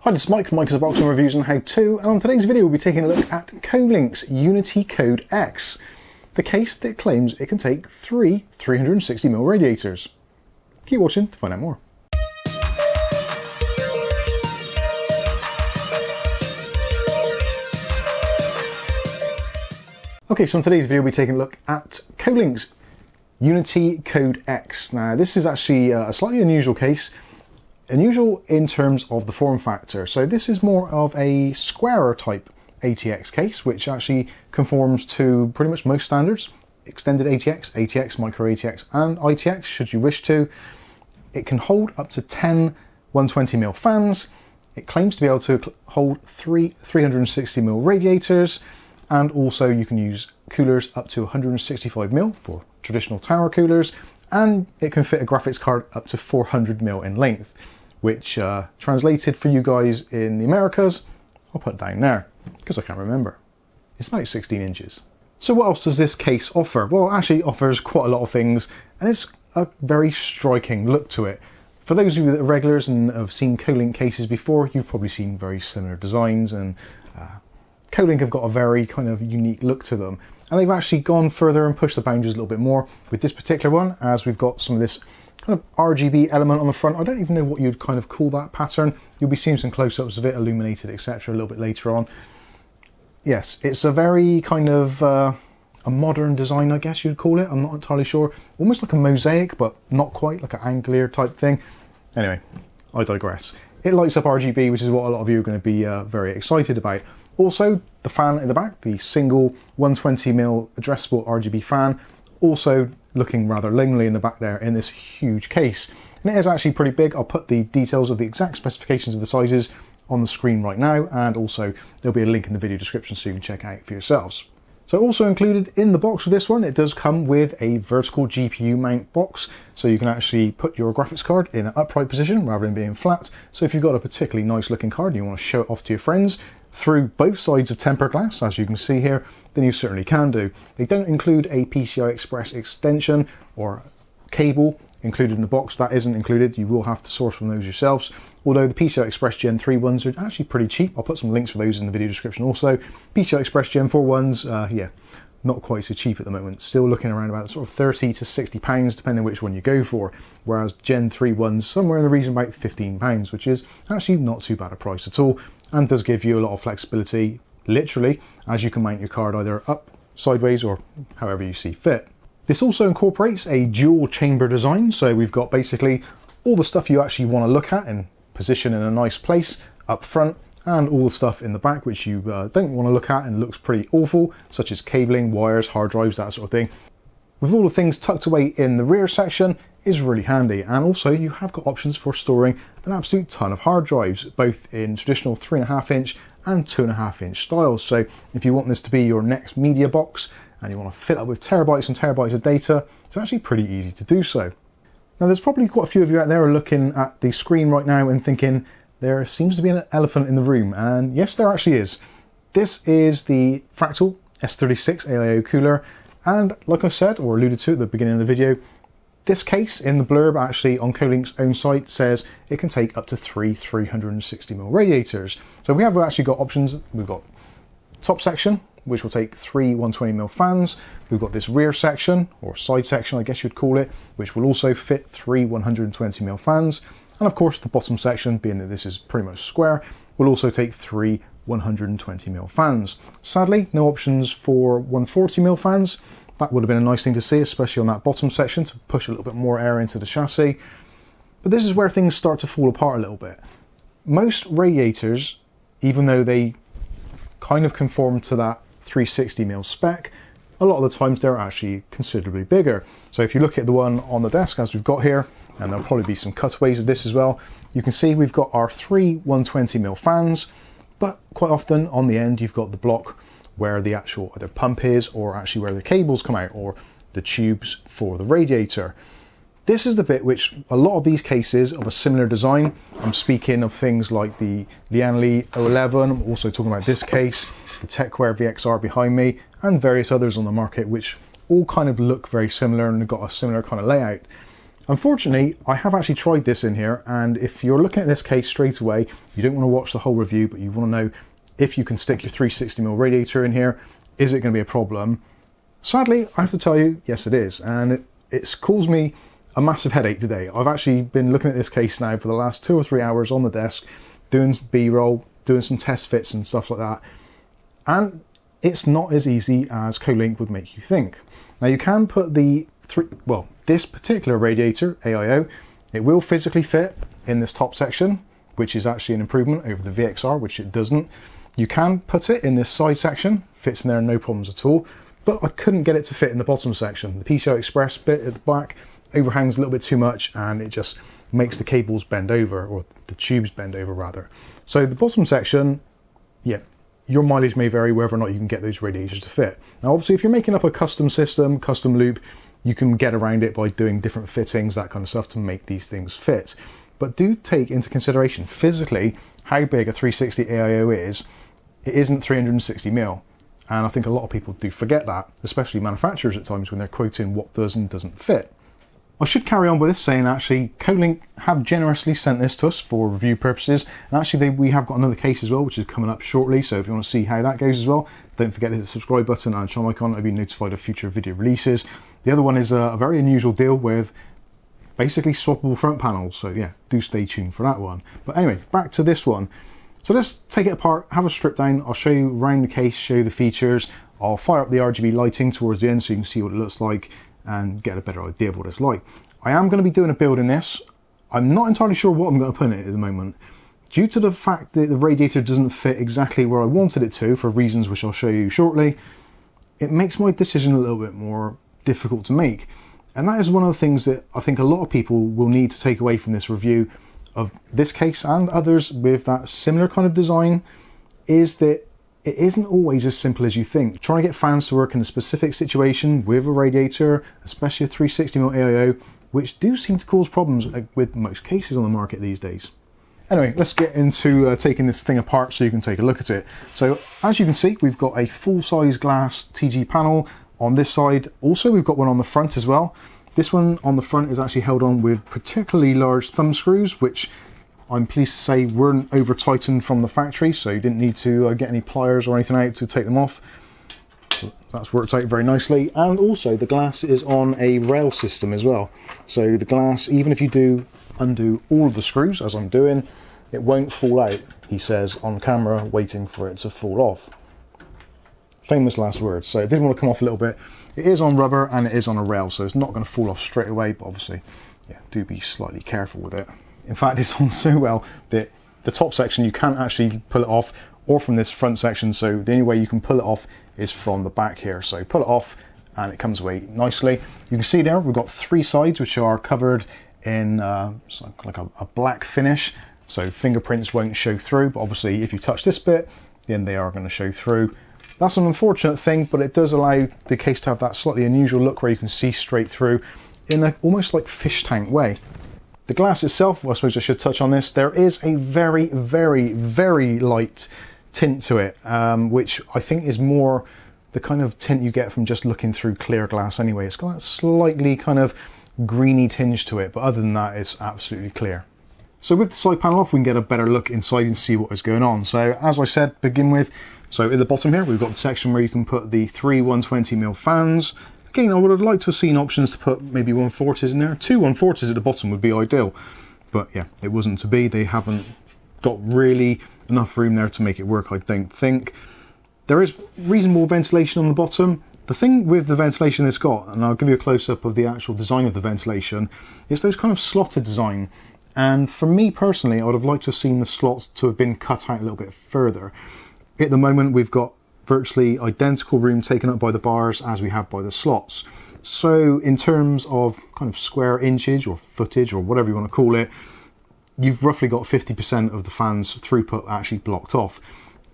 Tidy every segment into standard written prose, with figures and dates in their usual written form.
Hi, this is Mike from Mike's Unboxing Reviews and How To, and on today's video we'll be taking a look at Kolink's Unity Code X, the case that claims it can take three 360mm radiators. Keep watching to find out more. Okay, so in today's video we'll be taking a look at Kolink's Unity Code X. Now this is actually a slightly unusual case. Unusual in terms of the form factor. So this is more of a squarer type ATX case, which actually conforms to pretty much most standards. Extended ATX, ATX, micro ATX and ITX, should you wish to. It can hold up to 10 120mm fans. It claims to be able to hold three 360mm radiators, and also you can use coolers up to 165mm for traditional tower coolers, and it can fit a graphics card up to 400mm in length, which translated for you guys in the Americas, I'll put down there because I can't remember. It's about 16 inches. So what else does this case offer? Well, it actually offers quite a lot of things, and it's a very striking look to it. For those of you that are regulars and have seen Kolink cases before, you've probably seen very similar designs, and Kolink have got a very kind of unique look to them. And they've actually gone further and pushed the boundaries a little bit more with this particular one, as we've got some of this kind of RGB element on the front. I don't even know what you'd kind of call that pattern. You'll be seeing some close-ups of it, illuminated, etc. a little bit later on. Yes, it's a very kind of a modern design, I guess you'd call it. I'm not entirely sure. Almost like a mosaic, but not quite, like an angular type thing. Anyway, I digress. It lights up RGB, which is what a lot of you are going to be very excited about. Also, the fan in the back, the single 120mm addressable RGB fan, also looking rather lonely in the back there in this huge case. And it is actually pretty big. I'll put the details of the exact specifications of the sizes on the screen right now, and also there'll be a link in the video description so you can check out for yourselves. So also included in the box with this one, it does come with a vertical GPU mount box, so you can actually put your graphics card in an upright position rather than being flat. So if you've got a particularly nice looking card and you want to show it off to your friends through both sides of tempered glass, as you can see here, then you certainly can do. They don't include a Pci Express extension or cable included in the box. That isn't included. You will have to source one of those yourselves. Although the Pci Express Gen 3 ones are actually pretty cheap. I'll put some links for those in the video description also. Pci Express Gen 4 ones, yeah, not quite so cheap at the moment. Still looking around about sort of 30 to 60 pounds, depending on which one you go for. Whereas Gen 3 ones, somewhere in the region about 15 pounds, which is actually not too bad a price at all, and does give you a lot of flexibility, literally, as you can mount your card either up, sideways, or however you see fit. This also incorporates a dual chamber design, so we've got basically all the stuff you actually want to look at and position in a nice place up front, and all the stuff in the back which you don't want to look at and looks pretty awful, such as cabling, wires, hard drives, that sort of thing. With all the things tucked away in the rear section is really handy, and also you have got options for storing an absolute ton of hard drives, both in traditional 3.5 inch and 2.5 inch styles. So if you want this to be your next media box and you want to fill up with terabytes and terabytes of data, it's actually pretty easy to do so. Now there's probably quite a few of you out there looking at the screen right now and thinking there seems to be an elephant in the room, and yes, there actually is. This is the Fractal S36 Aio Cooler, and like I said or alluded to at the beginning of the video, this case in the blurb actually on Kolink's own site says it can take up to three 360mm radiators. So we have actually got options. We've got top section, which will take three 120mm fans. We've got this rear section, or side section I guess you'd call it, which will also fit three 120mm fans. And of course the bottom section, being that this is pretty much square, will also take three 120mm fans. Sadly, no options for 140mm fans. That would have been a nice thing to see, especially on that bottom section, to push a little bit more air into the chassis. But this is where things start to fall apart a little bit. Most radiators, even though they kind of conform to that 360mm spec, a lot of the times they're actually considerably bigger. So if you look at the one on the desk as we've got here, and there'll probably be some cutaways of this as well, you can see we've got our three 120mm fans, but quite often on the end you've got the block where the actual either pump is, or actually where the cables come out, or the tubes for the radiator. This is the bit which a lot of these cases of a similar design, I'm speaking of things like the Lianli 011, I'm also talking about this case, the Techware VXR behind me, and various others on the market which all kind of look very similar and have got a similar kind of layout. Unfortunately, I have actually tried this in here, and if you're looking at this case straight away, you don't want to watch the whole review, but you want to know if you can stick your 360mm radiator in here, is it going to be a problem? Sadly, I have to tell you, yes it is, and it's caused me a massive headache today. I've actually been looking at this case now for the last 2 or 3 hours on the desk, doing B-roll, doing some test fits and stuff like that, and it's not as easy as Kolink would make you think. Now you can put this particular radiator, AIO, it will physically fit in this top section, which is actually an improvement over the VXR, which it doesn't. You can put it in this side section, fits in there no problems at all, but I couldn't get it to fit in the bottom section. The Pci Express bit at the back overhangs a little bit too much, and it just makes the cables bend over, or the tubes bend over rather. So the bottom section, yeah, your mileage may vary whether or not you can get those radiators to fit. Now obviously if you're making up a custom system, custom loop, you can get around it by doing different fittings, that kind of stuff, to make these things fit. But do take into consideration physically how big a 360 AIO is. It isn't 360mm, and I think a lot of people do forget that, especially manufacturers at times when they're quoting what does and doesn't fit. I should carry on with this saying actually Kolink have generously sent this to us for review purposes, and actually we have got another case as well which is coming up shortly, so if you want to see how that goes as well, don't forget to hit the subscribe button and channel icon to be notified of future video releases. The other one is a very unusual deal with basically swappable front panels, so yeah, do stay tuned for that one. But anyway, back to this one. So let's take it apart, have a strip down, I'll show you around the case, show you the features, I'll fire up the RGB lighting towards the end so you can see what it looks like and get a better idea of what it's like. I am going to be doing a build in this. I'm not entirely sure what I'm going to put in it at the moment. Due to the fact that the radiator doesn't fit exactly where I wanted it to, for reasons which I'll show you shortly, it makes my decision a little bit more difficult to make. And that is one of the things that I think a lot of people will need to take away from this review of this case and others with that similar kind of design, is that it isn't always as simple as you think. Trying to get fans to work in a specific situation with a radiator, especially a 360mm AIO, which do seem to cause problems with most cases on the market these days. Anyway, let's get into taking this thing apart so you can take a look at it. So as you can see, we've got a full-size glass TG panel on this side. Also, we've got one on the front as well. This one on the front is actually held on with particularly large thumb screws, which I'm pleased to say weren't over tightened from the factory, so you didn't need to get any pliers or anything out to take them off. So that's worked out very nicely. And also the glass is on a rail system as well. So the glass, even if you do undo all of the screws, as I'm doing, it won't fall out, he says on camera, waiting for it to fall off. Famous last words. So it did want to come off a little bit. It is on rubber and it is on a rail, so it's not going to fall off straight away, but obviously, yeah, do be slightly careful with it. In fact, it's on so well that the top section you can't actually pull it off, or from this front section, so the only way you can pull it off is from the back here. So pull it off and it comes away nicely. You can see there we've got 3 sides which are covered in like a black finish, so fingerprints won't show through, but obviously if you touch this bit then they are going to show through. That's an unfortunate thing, but it does allow the case to have that slightly unusual look where you can see straight through in a almost like fish tank way. The glass itself, well, I suppose I should touch on this, there is a very, very, very light tint to it, which I think is more the kind of tint you get from just looking through clear glass anyway. It's got that slightly kind of greeny tinge to it, but other than that, it's absolutely clear. So with the side panel off, we can get a better look inside and see what is going on. So as I said, begin with, so at the bottom here, we've got the section where you can put the 3 120mm fans. Again, I would have liked to have seen options to put maybe 140s in there. 2 140s at the bottom would be ideal, but yeah, it wasn't to be. They haven't got really enough room there to make it work, I don't think. There is reasonable ventilation on the bottom. The thing with the ventilation it's got, and I'll give you a close-up of the actual design of the ventilation, is those kind of slotted design. And for me personally, I would have liked to have seen the slots to have been cut out a little bit further. At the moment, we've got virtually identical room taken up by the bars as we have by the slots. So in terms of kind of square inchage or footage or whatever you want to call it, you've roughly got 50% of the fan's throughput actually blocked off.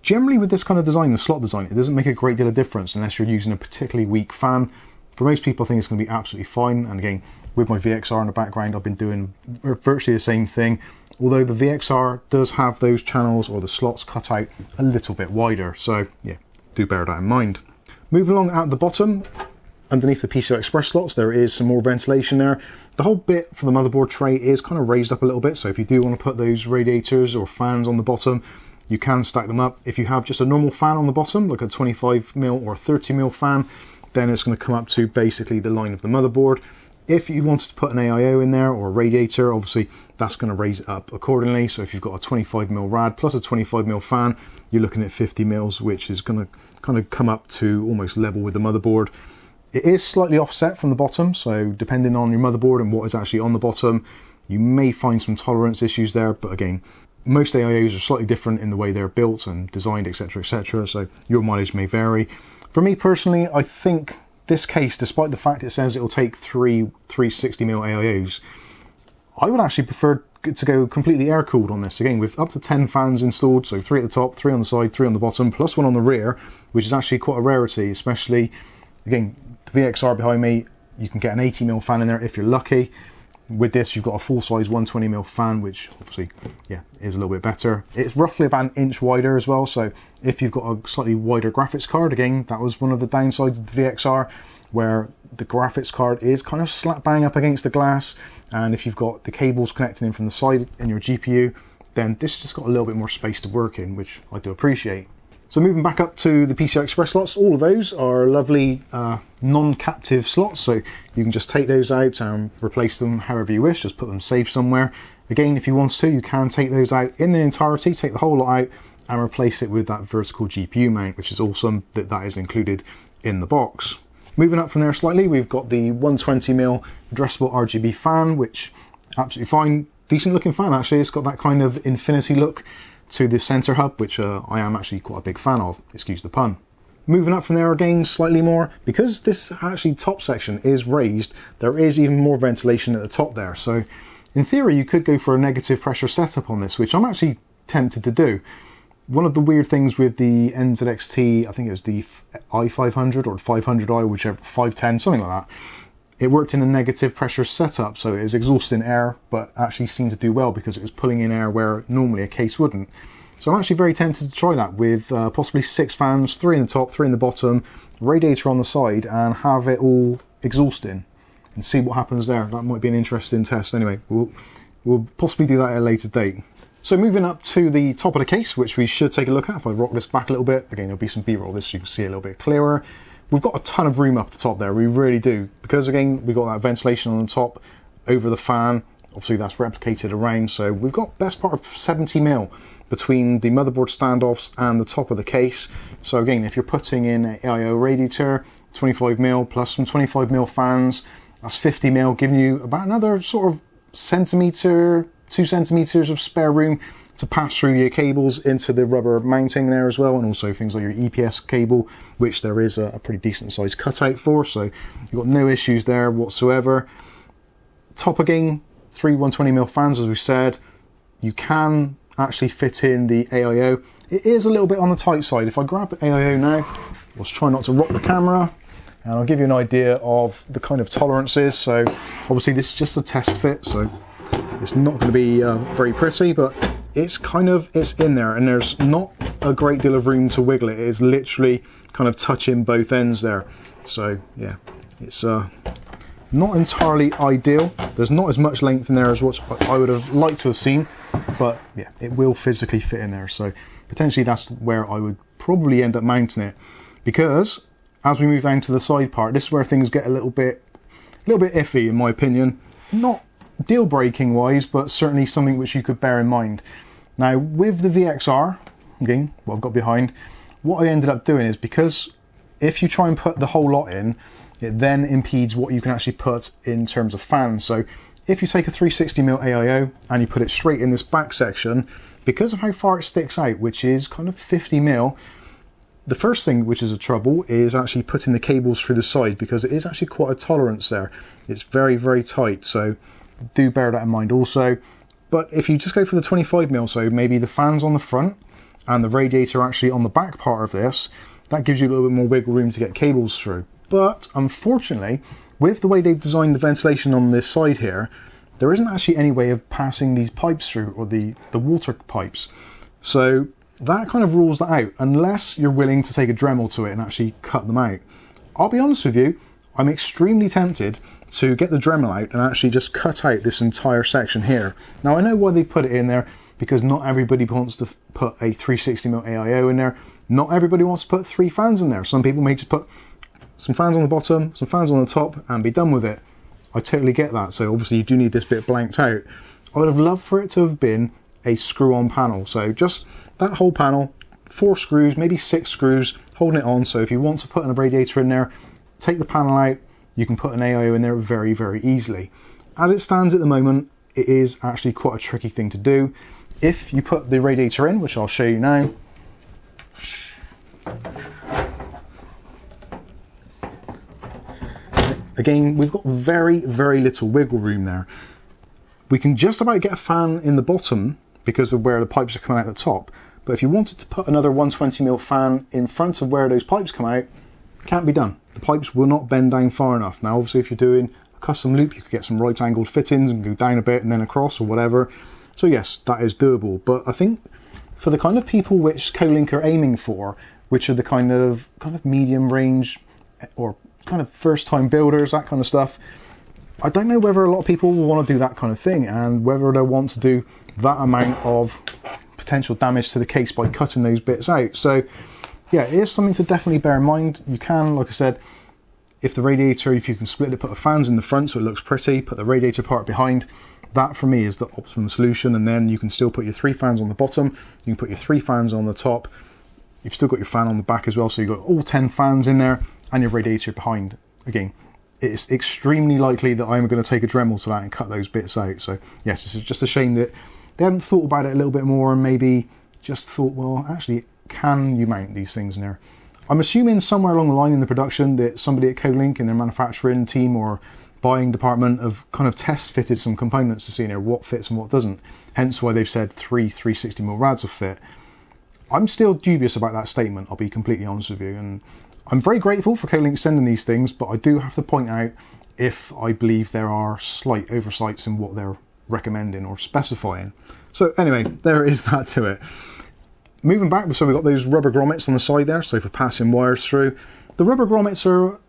Generally with this kind of design, the slot design, it doesn't make a great deal of difference unless you're using a particularly weak fan. For most people, I think it's going to be absolutely fine. And again, with my VXR in the background, I've been doing virtually the same thing. Although the VXR does have those channels or the slots cut out a little bit wider. So yeah, do bear that in mind. Moving along at the bottom, underneath the PCI Express slots, there is some more ventilation there. The whole bit for the motherboard tray is kind of raised up a little bit, so if you do want to put those radiators or fans on the bottom, you can stack them up. If you have just a normal fan on the bottom, like a 25mm or 30mm fan, then it's going to come up to basically the line of the motherboard. If you wanted to put an AIO in there or a radiator, obviously that's going to raise it up accordingly. So if you've got a 25mm rad plus a 25mm fan, you're looking at 50mm, which is going to kind of come up to almost level with the motherboard. It is slightly offset from the bottom, so depending on your motherboard and what is actually on the bottom, you may find some tolerance issues there. But again, most AIOs are slightly different in the way they're built and designed, etc., so your mileage may vary. For me personally, I think this case, despite the fact it says it'll take three 360mm AIOs, I would actually prefer to go completely air-cooled on this. Again, with up to 10 fans installed, so 3 at the top, 3 on the side, 3 on the bottom, plus 1 on the rear, which is actually quite a rarity, especially, again, the VXR behind me, you can get an 80mm fan in there if you're lucky. With this, you've got a full-size 120mm fan, which obviously, yeah, is a little bit better. It's roughly about 1 inch wider as well, so if you've got a slightly wider graphics card, again, that was one of the downsides of the VXR, where the graphics card is kind of slap bang up against the glass, and if you've got the cables connecting in from the side in your GPU, then this has just got a little bit more space to work in, which I do appreciate. So moving back up to the PCI Express slots, all of those are lovely non-captive slots, so you can just take those out and replace them however you wish, just put them safe somewhere. Again, if you want to, you can take those out in their entirety, take the whole lot out and replace it with that vertical GPU mount, which is awesome that that is included in the box. Moving up from there slightly, we've got the 120mm Addressable Rgb fan, which absolutely fine, decent looking fan actually. It's got that kind of infinity look to the center hub, which I am actually quite a big fan of, excuse the pun. Moving up from there again slightly more, because this actually top section is raised, there is even more ventilation at the top there. So in theory, you could go for a negative pressure setup on this, which I'm actually tempted to do. One of the weird things with the NZXT, I think it was the i500 or 500i, whichever, 510, something like that, it worked in a negative pressure setup, so it is exhausting air, but actually seemed to do well because it was pulling in air where normally a case wouldn't. So I'm actually very tempted to try that with possibly 6 fans, 3 in the top, 3 in the bottom, radiator on the side, and have it all exhausting and see what happens there. That might be an interesting test. Anyway, we'll possibly do that at a later date. So moving up to the top of the case, which we should take a look at. If I rock this back a little bit, again, there'll be some B-roll of this so you can see a little bit clearer. We've got a ton of room up the top there, we really do. Because again, we've got that ventilation on the top over the fan. Obviously that's replicated around, so we've got best part of 70mm between the motherboard standoffs and the top of the case. So again, if you're putting in an AIO radiator, 25mm plus some 25mm fans, that's 50mm, giving you about another sort of centimetre, 2 centimetres of spare room to pass through your cables into the rubber mounting there as well, and also things like your EPS cable, which there is a pretty decent sized cutout for, so you've got no issues there whatsoever. Top again, 3 120mm fans, as we said. You can actually fit in the AIO. It is a little bit on the tight side. If I grab the AIO now, let's try not to rock the camera, and I'll give you an idea of the kind of tolerances. So obviously this is just a test fit, so it's not going to be very pretty, but it's in there, and there's not a great deal of room to wiggle it. It is literally kind of touching both ends there. So yeah, it's not entirely ideal. There's not as much length in there as what I would have liked to have seen, but yeah, it will physically fit in there. So potentially that's where I would probably end up mounting it, because as we move down to the side part, this is where things get a little bit iffy in my opinion. Not deal breaking wise, but certainly something which you could bear in mind. Now with the VXR, again, what I've got behind, what I ended up doing is, because if you try and put the whole lot in, it then impedes what you can actually put in terms of fans. So if you take a 360mm AIO and you put it straight in this back section, because of how far it sticks out, which is kind of 50mm, the first thing which is a trouble is actually putting the cables through the side, because it is actually quite a tolerance there. It's very, very tight, so do bear that in mind also. But if you just go for the 25mm, so maybe the fans on the front and the radiator actually on the back part of this, that gives you a little bit more wiggle room to get cables through. But unfortunately, with the way they've designed the ventilation on this side here, there isn't actually any way of passing these pipes through, or the water pipes. So that kind of rules that out, unless you're willing to take a Dremel to it and actually cut them out. I'll be honest with you, I'm extremely tempted to get the Dremel out and actually just cut out this entire section here. Now I know why they put it in there, because not everybody wants to put a 360mm AIO in there. Not everybody wants to put 3 fans in there. Some people may just put some fans on the bottom, some fans on the top, and be done with it. I totally get that. So obviously you do need this bit blanked out. I would have loved for it to have been a screw-on panel. So just that whole panel, 4 screws, maybe 6 screws, holding it on. So if you want to put a radiator in there, take the panel out, you can put an AIO in there very, very easily. As it stands at the moment, it is actually quite a tricky thing to do. If you put the radiator in, which I'll show you now, again, we've got very, very little wiggle room there. We can just about get a fan in the bottom because of where the pipes are coming out the top, but if you wanted to put another 120mm fan in front of where those pipes come out, it can't be done. The pipes will not bend down far enough. Now obviously if you're doing a custom loop, you could get some right angled fittings and go down a bit and then across or whatever. So yes, that is doable, but I think for the kind of people which Kolink are aiming for, which are the kind of medium range or kind of first time builders, that kind of stuff, I don't know whether a lot of people will want to do that kind of thing and whether they'll want to do that amount of potential damage to the case by cutting those bits out. So yeah, it is something to definitely bear in mind. You can, like I said, if the radiator, if you can split it, put the fans in the front so it looks pretty, put the radiator part behind. That for me is the optimum solution, and then you can still put your 3 fans on the bottom, you can put your 3 fans on the top, you've still got your fan on the back as well, so you've got all 10 fans in there and your radiator behind. Again, it's extremely likely that I'm going to take a Dremel to that and cut those bits out. So yes, it's just a shame that they hadn't thought about it a little bit more and maybe just thought, well, actually, can you mount these things in there? I'm assuming somewhere along the line in the production that somebody at Kolink in their manufacturing team or buying department have kind of test fitted some components to see what fits and what doesn't. Hence why they've said 3 360mm rads will fit. I'm still dubious about that statement, I'll be completely honest with you, and I'm very grateful for Kolink sending these things, but I do have to point out if I believe there are slight oversights in what they're recommending or specifying. So anyway, there is that to it. Moving back, so we've got those rubber grommets on the side there, so for passing wires through. The rubber grommets are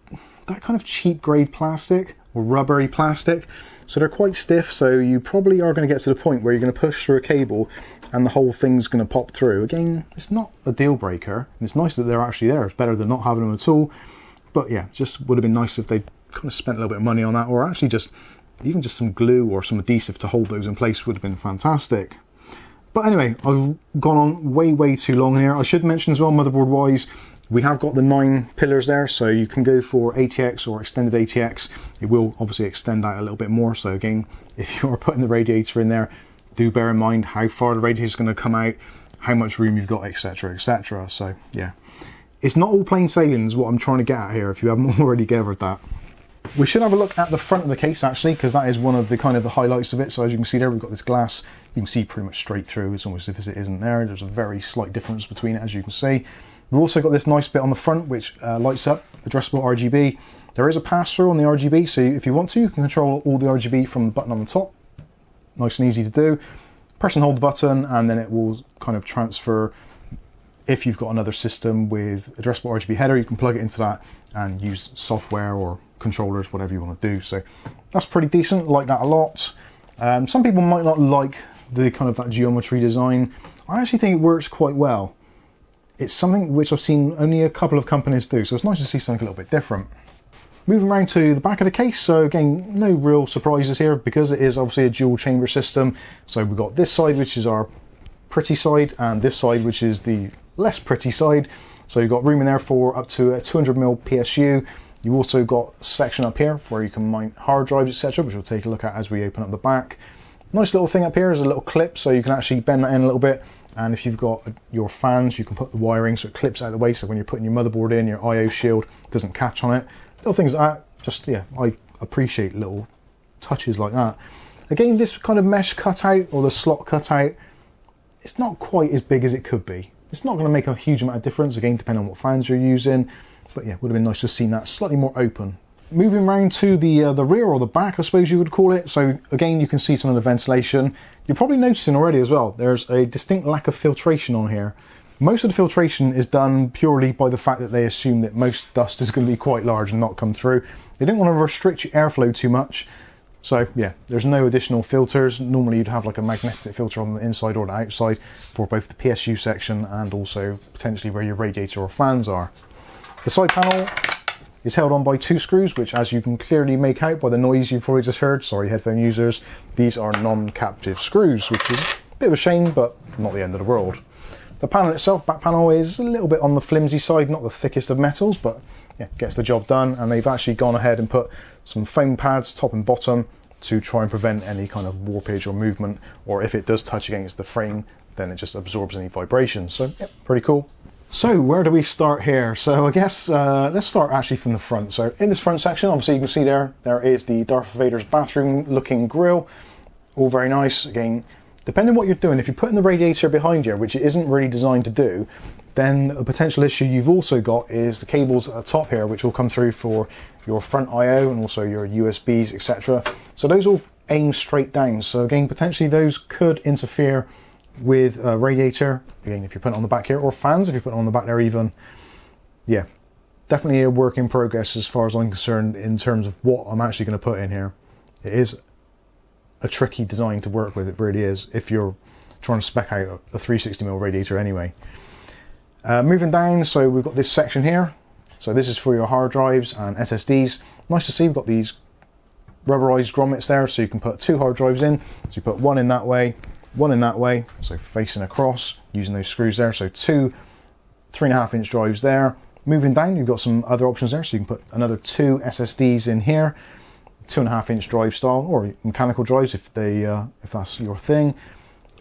that kind of cheap grade plastic, or rubbery plastic, so they're quite stiff, so you probably are going to get to the point where you're going to push through a cable and the whole thing's going to pop through. Again, it's not a deal breaker, and it's nice that they're actually there. It's better than not having them at all, but yeah, just would have been nice if they kind of spent a little bit of money on that, or actually just even just some glue or some adhesive to hold those in place would have been fantastic. But anyway, I've gone on way too long here. I should mention as well, motherboard wise, we have got the 9 pillars there, so you can go for ATX or extended ATX. It will obviously extend out a little bit more, so again, if you're putting the radiator in there, do bear in mind how far the radiator is going to come out, how much room you've got, etc, etc. So yeah, it's not all plain sailing is what I'm trying to get at here, if you haven't already gathered that. We should have a look at the front of the case actually, because that is one of the kind of the highlights of it. So as you can see there, we've got this glass, you can see pretty much straight through. It's almost as if it isn't there. There's a very slight difference between it, as you can see. We've also got this nice bit on the front which lights up, addressable RGB. There is a pass-through on the RGB, so if you want to, you can control all the RGB from the button on the top. Nice and easy to do. Press and hold the button and then it will kind of transfer. If you've got another system with addressable RGB header, you can plug it into that and use software or controllers, whatever you want to do. So that's pretty decent, like that a lot. Some people might not like the kind of that geometry design. I actually think it works quite well. It's something which I've seen only a couple of companies do, so it's nice to see something a little bit different. Moving around to the back of the case, so again, no real surprises here because it is obviously a dual chamber system. So we've got this side, which is our pretty side, and this side, which is the less pretty side. So you've got room in there for up to a 200mm PSU. You've also got a section up here where you can mount hard drives, etc., which we'll take a look at as we open up the back. Nice little thing up here is a little clip, so you can actually bend that in a little bit. And if you've got your fans, you can put the wiring so it clips out of the way, so when you're putting your motherboard in, your IO shield doesn't catch on it. Little things like that, just, yeah, I appreciate little touches like that. Again, this kind of mesh cutout, or the slot cutout, it's not quite as big as it could be. It's not going to make a huge amount of difference, again, depending on what fans you're using. But yeah, would have been nice to have seen that slightly more open. Moving around to the rear, or the back, I suppose you would call it. So again, you can see some of the ventilation. You're probably noticing already as well, there's a distinct lack of filtration on here. Most of the filtration is done purely by the fact that they assume that most dust is going to be quite large and not come through. They don't want to restrict your airflow too much. So yeah, there's no additional filters. Normally you'd have like a magnetic filter on the inside or the outside for both the PSU section and also potentially where your radiator or fans are. The side panel is held on by 2 screws, which, as you can clearly make out by the noise you've probably just heard, sorry headphone users, these are non-captive screws, which is a bit of a shame, but not the end of the world. The panel itself, back panel, is a little bit on the flimsy side, not the thickest of metals, but yeah, gets the job done. And they've actually gone ahead and put some foam pads top and bottom to try and prevent any kind of warpage or movement, or if it does touch against the frame, then it just absorbs any vibrations. So yeah, pretty cool. So where do we start here? So I guess let's start actually from the front. So in this front section, obviously you can see there is the Darth Vader's bathroom looking grille. All very nice. Again, depending on what you're doing, if you're putting the radiator behind you, which it isn't really designed to do, then a potential issue you've also got is the cables at the top here, which will come through for your front I/O and also your USBs, etc. So those all aim straight down. So again, potentially those could interfere with a radiator, again, if you're putting it on the back here, or fans if you're putting it on the back there even. Yeah, definitely a work in progress as far as I'm concerned in terms of what I'm actually going to put in here. It is a tricky design to work with, it really is, if you're trying to spec out a 360mm radiator anyway. Moving down, so we've got this section here. So this is for your hard drives and SSDs. Nice to see we've got these rubberized grommets there, so you can put 2 hard drives in. So you put one in that way, one in that way, so facing across using those screws there. So 2 3.5-inch drives there. Moving down, you've got some other options there, so you can put another 2 SSDs in here, 2.5-inch drive style, or mechanical drives if that's your thing.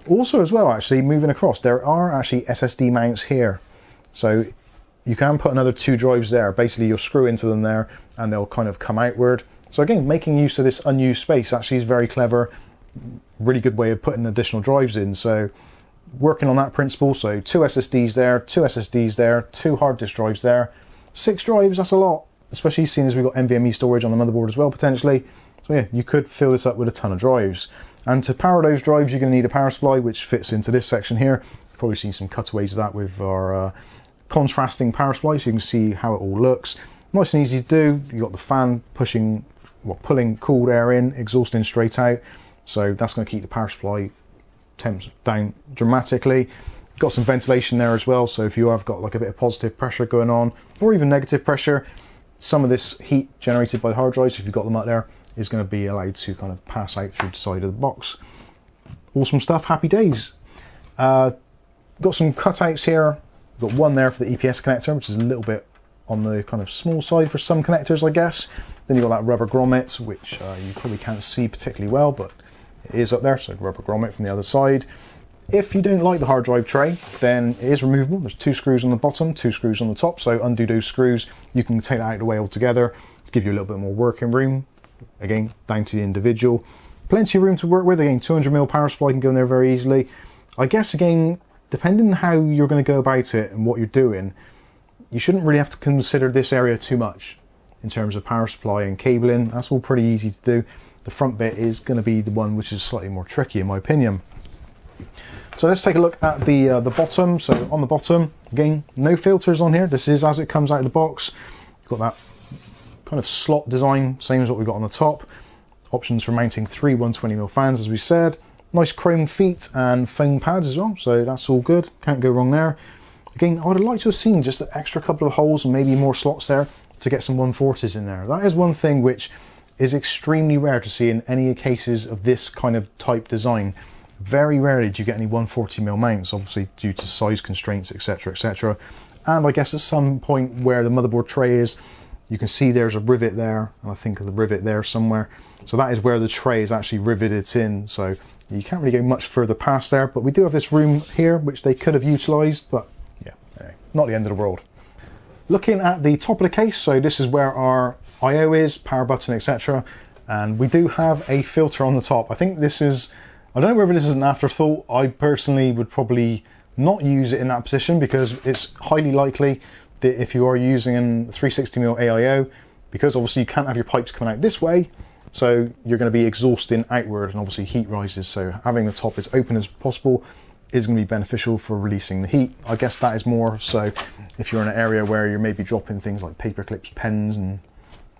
Also as well, actually, moving across, there are actually SSD mounts here, so you can put another 2 drives there. Basically you'll screw into them there and they'll kind of come outward. So again, making use of this unused space actually is very clever. Really good way of putting additional drives in. So working on that principle, so 2 SSDs there, 2 SSDs there, 2 hard disk drives there, 6 drives, that's a lot, especially seeing as we've got NVMe storage on the motherboard as well potentially. So yeah, you could fill this up with a ton of drives. And to power those drives, you're going to need a power supply, which fits into this section here. You've probably seen some cutaways of that with our contrasting power supply, so you can see how it all looks. Nice and easy to do. You've got the fan pulling cooled air in, exhausting straight out. So that's going to keep the power supply temps down dramatically. Got some ventilation there as well, so if you have got like a bit of positive pressure going on, or even negative pressure, some of this heat generated by the hard drives, if you've got them up there, is going to be allowed to kind of pass out through the side of the box. Awesome stuff, happy days. Got some cutouts here. Got one there for the EPS connector, which is a little bit on the kind of small side for some connectors, I guess. Then you've got that rubber grommet, which you probably can't see particularly well, but it is up there, so rubber grommet from the other side. If you don't like the hard drive tray, then it is removable. There's 2 screws on the bottom, 2 screws on the top, so undo those screws. You can take that out of the way altogether to give you a little bit more working room. Again, down to the individual. Plenty of room to work with. Again, 200mm power supply can go in there very easily. I guess, again, depending on how you're going to go about it and what you're doing, you shouldn't really have to consider this area too much in terms of power supply and cabling. That's all pretty easy to do. The front bit is going to be the one which is slightly more tricky in my opinion. So let's take a look at the bottom. So on the bottom, again, no filters on here. This is as it comes out of the box. You've got that kind of slot design, same as what we've got on the top. Options for mounting 3 120mm fans, as we said. Nice chrome feet and foam pads as well, so that's all good. Can't go wrong there. Again, I would like to have seen just an extra couple of holes and maybe more slots there to get some 140s in there. That is one thing which is extremely rare to see in any cases of this kind of type design. Very rarely do you get any 140mm mounts, obviously due to size constraints, etc, etc. And I guess at some point where the motherboard tray is, you can see there's a rivet there, and I think of the rivet there somewhere. So that is where the tray is actually riveted in, so you can't really go much further past there, but we do have this room here which they could have utilised, but yeah, anyway, not the end of the world. Looking at the top of the case, so this is where our I/O is, power button, etc. And we do have a filter on the top. I think this is, I don't know whether this is an afterthought. I personally would probably not use it in that position because it's highly likely that if you are using a 360mm AIO, because obviously you can't have your pipes coming out this way, so you're going to be exhausting outward and obviously heat rises. So having the top as open as possible is going to be beneficial for releasing the heat. I guess that is more so if you're in an area where you're maybe dropping things like paper clips, pens, and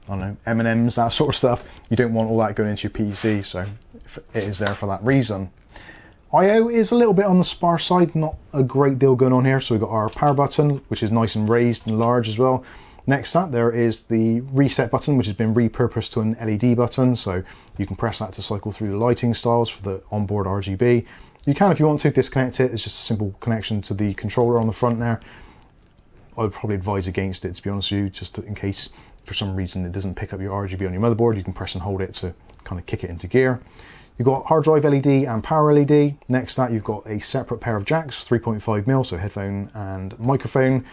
I don't know, M&Ms, that sort of stuff. You don't want all that going into your PC, so it is there for that reason. I/O is a little bit on the sparse side, not a great deal going on here. So we've got our power button, which is nice and raised and large as well. Next to that, there is the reset button, which has been repurposed to an LED button. So you can press that to cycle through the lighting styles for the onboard RGB. You can, if you want to, disconnect it. It's just a simple connection to the controller on the front there. I would probably advise against it, to be honest with you, just in case for some reason it doesn't pick up your RGB on your motherboard. You can press and hold it to kind of kick it into gear. You've got hard drive LED and power LED. Next to that, you've got a separate pair of jacks, 3.5mm, so headphone and microphone.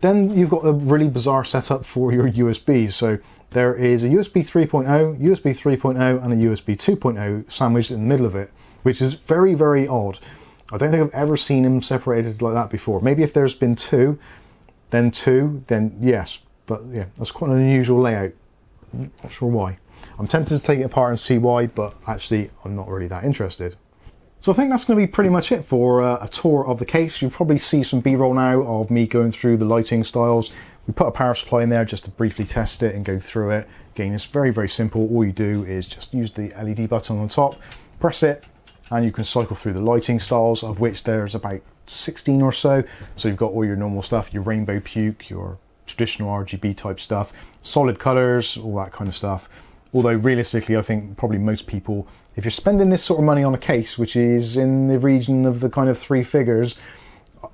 Then you've got a really bizarre setup for your USBs. So there is a USB 3.0, USB 3.0, and a USB 2.0 sandwiched in the middle of it, which is very, very odd. I don't think I've ever seen them separated like that before. Maybe if there's been two, then yes. But yeah, that's quite an unusual layout. Not sure why. I'm tempted to take it apart and see why, but actually I'm not really that interested. So I think that's going to be pretty much it for a tour of the case. You'll probably see some B-roll now of me going through the lighting styles. We put a power supply in there just to briefly test it and go through it. Again, it's very, very simple. All you do is just use the LED button on the top, press it, and you can cycle through the lighting styles, of which there's about 16 or so. So you've got all your normal stuff, your rainbow puke, your traditional RGB type stuff, solid colors, all that kind of stuff. Although realistically, I think probably most people, if you're spending this sort of money on a case, which is in the region of the kind of 3 figures,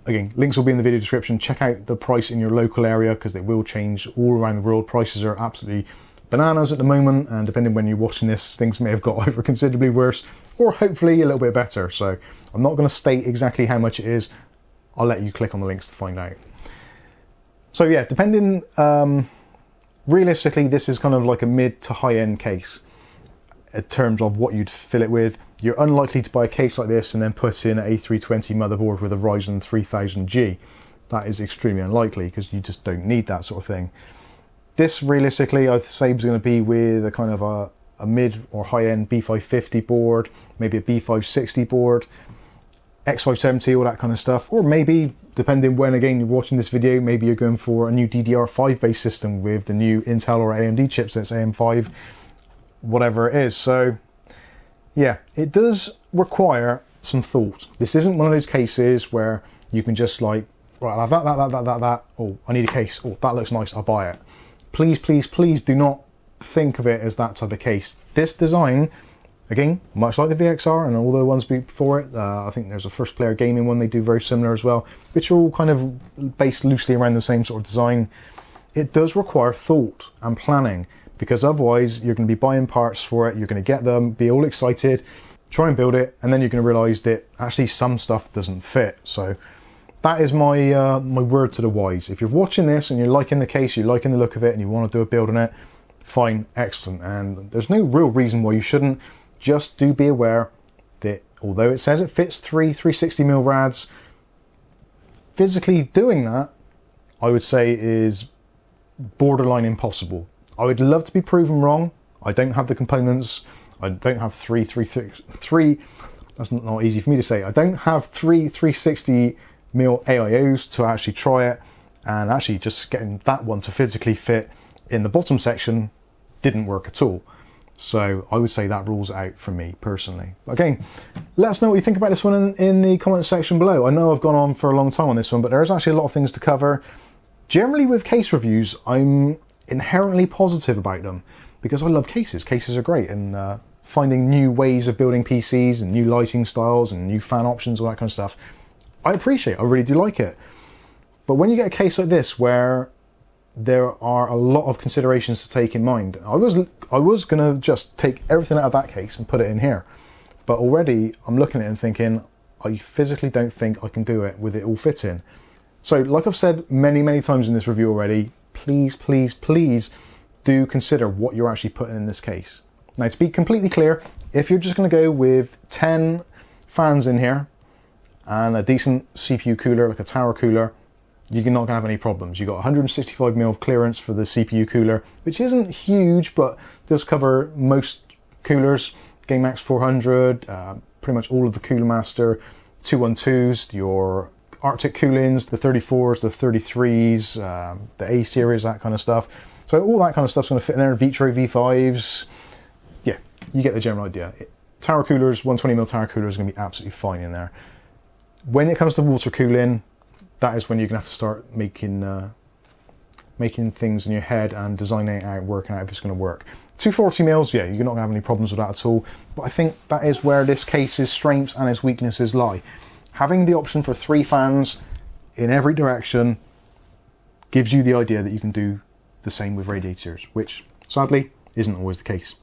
again, links will be in the video description. Check out the price in your local area because they will change all around the world. Prices are absolutely bananas at the moment, and depending when you're watching this, things may have got either considerably worse or hopefully a little bit better. So I'm not going to state exactly how much it is. I'll let you click on the links to find out. So yeah, depending, realistically, this is kind of like a mid to high end case in terms of what you'd fill it with. You're unlikely to buy a case like this and then put in an A320 motherboard with a Ryzen 3000G. That is extremely unlikely because you just don't need that sort of thing. This realistically, I'd say is going to be with a kind of a mid or high end B550 board, maybe a B560 board, X570, all that kind of stuff, or maybe, depending when again you're watching this video, maybe you're going for a new DDR5 based system with the new Intel or AMD chipsets, AM5, whatever it is. So yeah, it does require some thought. This isn't one of those cases where you can just like, right, I'll have that, oh, I need a case, oh, that looks nice, I'll buy it. Please, please, please do not think of it as that type of case. This design, again, much like the VXR and all the ones before it, I think there's a first player gaming one they do very similar as well, which are all kind of based loosely around the same sort of design. It does require thought and planning, because otherwise you're going to be buying parts for it, you're going to get them, be all excited, try and build it, and then you're going to realise that actually some stuff doesn't fit. So that is my my word to the wise. If you're watching this and you're liking the case, you're liking the look of it, and you want to do a build on it, fine, excellent, and there's no real reason why you shouldn't. Just do be aware that although it says it fits 360mm rads, physically doing that, I would say, is borderline impossible. I would love to be proven wrong. I don't have the components. I don't have three, that's not easy for me to say. I don't have 360mm AIOs to actually try it, and actually just getting that one to physically fit in the bottom section didn't work at all. So I would say that rules it out for me personally. Again, let us know what you think about this one in the comments section below. I know I've gone on for a long time on this one, but there's actually a lot of things to cover. Generally with case reviews, I'm inherently positive about them because I love cases. Cases are great, and finding new ways of building PCs and new lighting styles and new fan options, all that kind of stuff, I appreciate. I really do like it. But when you get a case like this where there are a lot of considerations to take in mind. I was going to just take everything out of that case and put it in here. But already I'm looking at it and thinking, I physically don't think I can do it with it all fitting. So like I've said many, many times in this review already, please, please, please do consider what you're actually putting in this case. Now, to be completely clear, if you're just going to go with 10 fans in here and a decent CPU cooler, like a tower cooler, you're not going to have any problems. You've got 165mm of clearance for the CPU cooler, which isn't huge, but does cover most coolers. GameMax 400, pretty much all of the Cooler Master 212s, your Arctic coolings, the 34s, the 33s, the A series, that kind of stuff. So all that kind of stuff's going to fit in there. Vitro V5s, yeah, you get the general idea. Tower coolers, 120mm tower coolers are going to be absolutely fine in there. When it comes to water cooling, that is when you're going to have to start making things in your head and designing it out, working out if it's going to work. 240mm, yeah, you're not going to have any problems with that at all. But I think that is where this case's strengths and its weaknesses lie. Having the option for 3 fans in every direction gives you the idea that you can do the same with radiators, which sadly isn't always the case.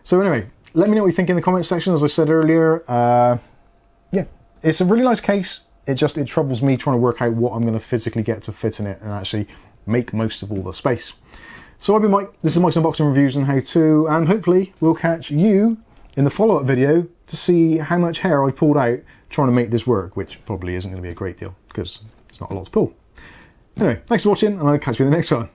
So anyway, let me know what you think in the comments section. As I said earlier, yeah, it's a really nice case. It troubles me trying to work out what I'm going to physically get to fit in it and actually make most of all the space. So I've been Mike, this is Mike's Unboxing Reviews and How To, and hopefully we'll catch you in the follow-up video to see how much hair I pulled out trying to make this work, which probably isn't going to be a great deal because it's not a lot to pull. Anyway, thanks for watching and I'll catch you in the next one.